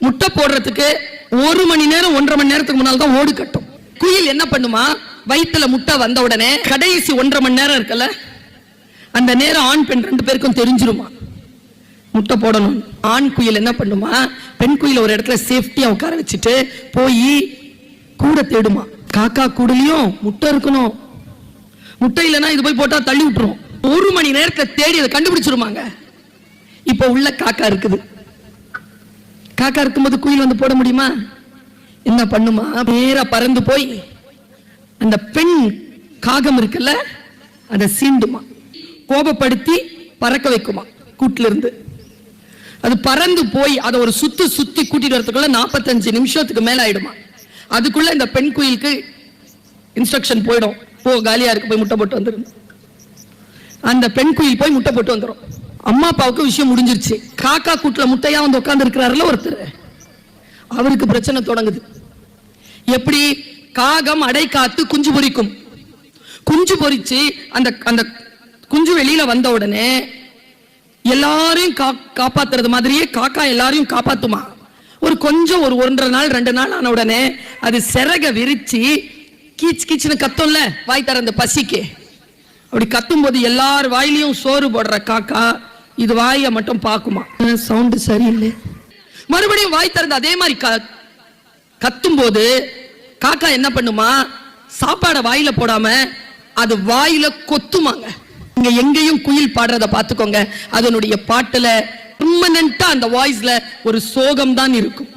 முட்டை போடுறதுக்கு 1 மணி நேரம் 1.5 மணி நேரத்துக்கு முன்னால் தான் ஓடு கட்டும். குயில் என்ன பண்ணுமா, வயிற்றுல முட்டை வந்த உடனே கடைசி 1.5 மணி நேரம் இருக்குல்ல, அந்த நேரம் ஆண் பெண் 2 பேருக்கும் தெரிஞ்சிருமா முட்டை போடணும். ஆண் குயில் என்ன பண்ணுமா, பெண் குயில ஒரு இடத்துல சேஃப்டியா உட்கார வச்சுட்டு போய் கூட தேடுமா. காக்கா கூடலையும் முட்டை இருக்கணும், முட்டை இல்லைன்னா இது போய் போட்டா தள்ளி விட்டுரும். 1 மணி நேரத்துல தேடி அதை கண்டுபிடிச்சிருமாங்க. இப்ப உள்ள காக்கா இருக்குது, காக்கா இருக்கும்போது குயில் வந்து போட முடியுமா? என்ன பண்ணுமா, நேரா பறந்து போய் அந்த பெண் காகம் இருக்குல்ல அதை சீண்டுமா, கோபப்படுத்தி பறக்க வைக்குமா கூட்டுல இருந்து. அது பறந்து போய் அதை ஒரு சுத்தி கூட்டிட்டு வரதுக்குள்ள 45 நிமிஷத்துக்கு மேல ஆயிடுமா. அதுக்குள்ள இந்த பெண் குயிலுக்கு இன்ஸ்ட்ரக்ஷன் போயிடும், போ காலியா இருக்கு போய் முட்டை போட்டு வந்துடும். அந்த பெண் குயில் போய் முட்டை போட்டு வந்துடும். அம்மா அப்பாவுக்கு விஷயம் முடிஞ்சிருச்சு. காக்கா கூட்டுல முட்டையா வந்து உட்கார்ந்து இருக்கிறாருல ஒருத்தர், அவருக்கு பிரச்சனை தொடங்குது. எப்படி, காகம் அடை காத்து குஞ்சு பொரிக்கும், குஞ்சு பொரிச்சு அந்த அந்த குஞ்சு வெளியில வந்த உடனே எல்லாரையும் காப்பாத்துறது மாதிரியே காக்கா எல்லாரையும் காப்பாத்துமா. ஒரு கொஞ்சம் ஒரு 1.5 நாள் 2 நாள் ஆன உடனே அது சிறக விரிச்சு கீச் கீச்சுன்னு கத்தும்ல வாய் தர அந்த பசிக்கு. அப்படி கத்தும் போது எல்லார் வாயிலையும் சோறு போடுற காக்கா இது வாயை மட்டும் பாக்குமா, சவுண்டு சரியில்லை. மறுபடியும் வாய் திறந்து அதே மாதிரி கத்தும் போது காக்கா என்ன பண்ணுமா, சாப்பாடை வாயில போடாம அது வாயில கொத்துமாங்க. இங்க எங்கேயும் குயில் பாடுறத பாத்துக்கோங்க, அதனுடைய பாட்டுல பெர்மனண்டா அந்த வாய்ஸ்ல ஒரு சோகம் தான் இருக்கும்.